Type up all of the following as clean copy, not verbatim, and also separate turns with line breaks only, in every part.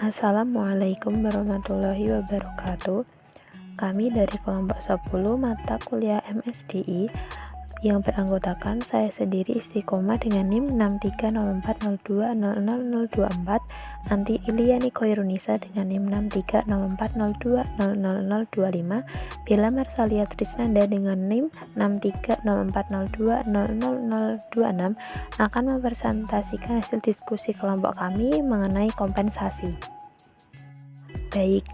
Assalamualaikum warahmatullahi wabarakatuh. Kami dari kelompok 10 mata kuliah MSDI yang beranggotakan saya sendiri Istiqomah dengan NIM 6304020024, Anti Iliani Koirunisa dengan NIM 6304020025, Bila Marsalia Trisnanda dengan NIM 6304020026 akan mempresentasikan hasil diskusi kelompok kami mengenai kompensasi. Baik,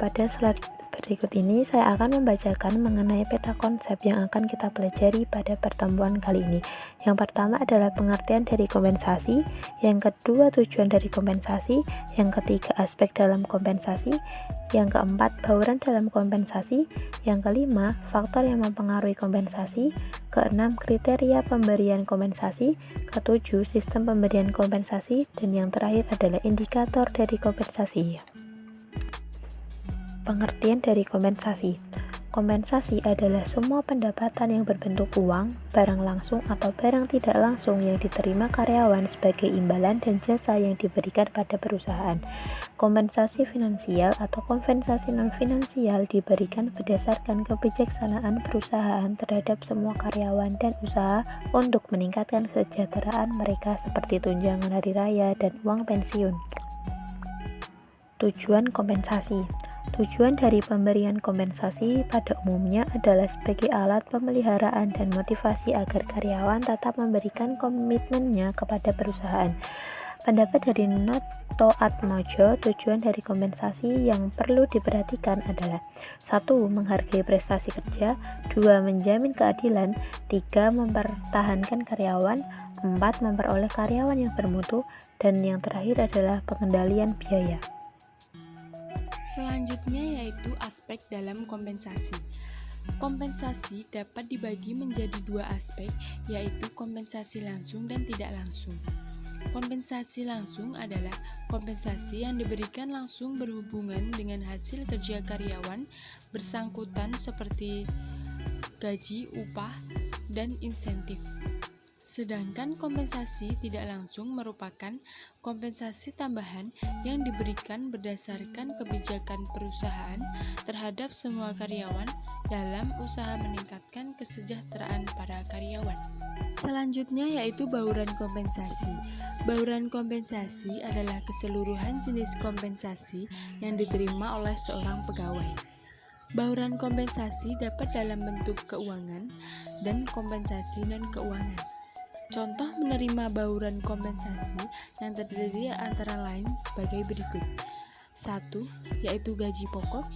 pada slide berikut ini saya akan membacakan mengenai peta konsep yang akan kita pelajari pada pertemuan kali ini. Yang pertama adalah pengertian dari kompensasi, yang kedua tujuan dari kompensasi, yang ketiga aspek dalam kompensasi, yang keempat bauran dalam kompensasi, yang kelima faktor yang mempengaruhi kompensasi, keenam kriteria pemberian kompensasi, ketujuh sistem pemberian kompensasi, dan yang terakhir adalah indikator dari kompensasi. Pengertian dari kompensasi. Kompensasi adalah semua pendapatan yang berbentuk uang, barang langsung atau barang tidak langsung yang diterima karyawan sebagai imbalan dan jasa yang diberikan pada perusahaan. Kompensasi finansial atau kompensasi non-finansial diberikan berdasarkan kebijaksanaan perusahaan terhadap semua karyawan dan usaha untuk meningkatkan kesejahteraan mereka seperti tunjangan hari raya dan uang pensiun. Tujuan kompensasi. Tujuan dari pemberian kompensasi pada umumnya adalah sebagai alat pemeliharaan dan motivasi agar karyawan tetap memberikan komitmennya kepada perusahaan. Pendapat dari Noto Atmojo, tujuan dari kompensasi yang perlu diperhatikan adalah 1. Menghargai prestasi kerja, 2. Menjamin keadilan, 3. Mempertahankan karyawan, 4. Memperoleh karyawan yang bermutu, dan yang terakhir adalah pengendalian biaya.
Selanjutnya yaitu aspek dalam kompensasi. Kompensasi dapat dibagi menjadi dua aspek, yaitu kompensasi langsung dan tidak langsung. Kompensasi langsung adalah kompensasi yang diberikan langsung berhubungan dengan hasil kerja karyawan bersangkutan seperti gaji, upah, dan insentif. Sedangkan kompensasi tidak langsung merupakan kompensasi tambahan yang diberikan berdasarkan kebijakan perusahaan terhadap semua karyawan dalam usaha meningkatkan kesejahteraan para karyawan. Selanjutnya yaitu bauran kompensasi. Bauran kompensasi adalah keseluruhan jenis kompensasi yang diterima oleh seorang pegawai. Bauran kompensasi dapat dalam bentuk keuangan dan kompensasi non-keuangan. Contoh menerima bauran kompensasi yang terdiri antara lain sebagai berikut. 1. Yaitu gaji pokok,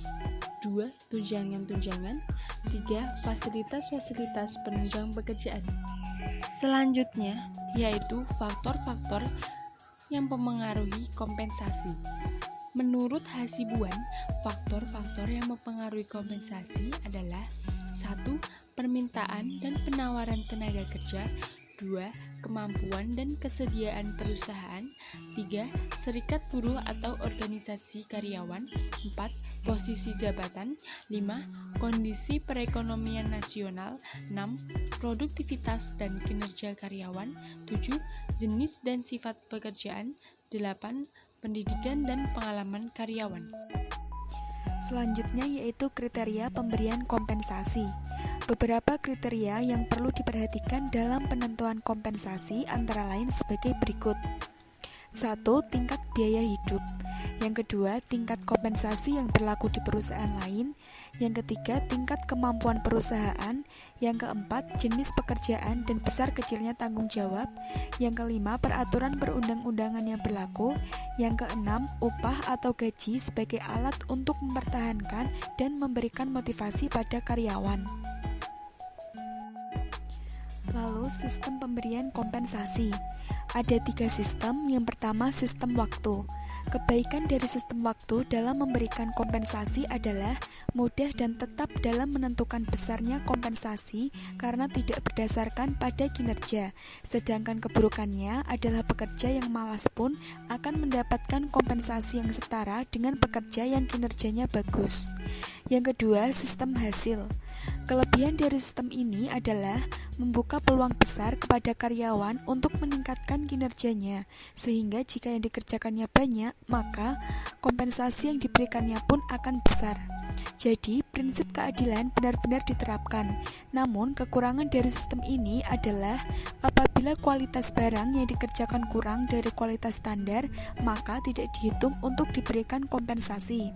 2. Tunjangan-tunjangan, 3. Fasilitas-fasilitas penunjang pekerjaan. Selanjutnya yaitu faktor-faktor yang mempengaruhi kompensasi. Menurut Hasibuan, faktor-faktor yang mempengaruhi kompensasi adalah 1. Permintaan dan penawaran tenaga kerja, 2. Kemampuan dan kesediaan perusahaan, 3. Serikat buruh atau organisasi karyawan, 4. Posisi jabatan, 5. Kondisi perekonomian nasional, 6. Produktivitas dan kinerja karyawan, 7. Jenis dan sifat pekerjaan, 8. Pendidikan dan pengalaman karyawan.
Selanjutnya yaitu kriteria pemberian kompensasi. Beberapa kriteria yang perlu diperhatikan dalam penentuan kompensasi antara lain sebagai berikut. 1. Tingkat biaya hidup. Yang kedua, tingkat kompensasi yang berlaku di perusahaan lain. Yang ketiga, tingkat kemampuan perusahaan. Yang keempat, jenis pekerjaan dan besar kecilnya tanggung jawab. Yang kelima, peraturan perundang-undangan yang berlaku. Yang keenam, upah atau gaji sebagai alat untuk mempertahankan dan memberikan motivasi pada karyawan. Lalu, sistem pemberian kompensasi. Ada 3 sistem. Yang pertama, sistem waktu. Kebaikan dari sistem waktu dalam memberikan kompensasi adalah mudah dan tetap dalam menentukan besarnya kompensasi karena tidak berdasarkan pada kinerja. Sedangkan keburukannya adalah pekerja yang malas pun akan mendapatkan kompensasi yang setara dengan pekerja yang kinerjanya bagus. Yang kedua, sistem hasil. Kelebihan dari sistem ini adalah membuka peluang besar kepada karyawan untuk meningkatkan kinerjanya, sehingga jika yang dikerjakannya banyak, banyak, maka kompensasi yang diberikannya pun akan besar. Jadi, prinsip keadilan benar-benar diterapkan. Namun, kekurangan dari sistem ini adalah apabila kualitas barang yang dikerjakan kurang dari kualitas standar, maka tidak dihitung untuk diberikan kompensasi.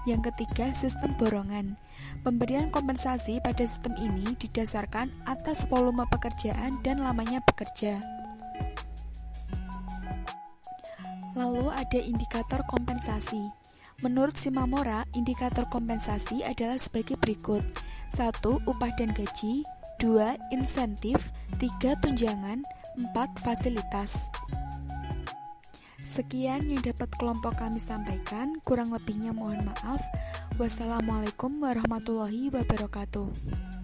Yang ketiga, sistem borongan. Pemberian kompensasi pada sistem ini didasarkan atas volume pekerjaan dan lamanya bekerja. Lalu ada indikator kompensasi. Menurut Shimamura, indikator kompensasi adalah sebagai berikut. 1. Upah dan gaji. 2. Insentif. 3. Tunjangan. 4. Fasilitas. Sekian yang dapat kelompok kami sampaikan, kurang lebihnya mohon maaf. Wassalamualaikum warahmatullahi wabarakatuh.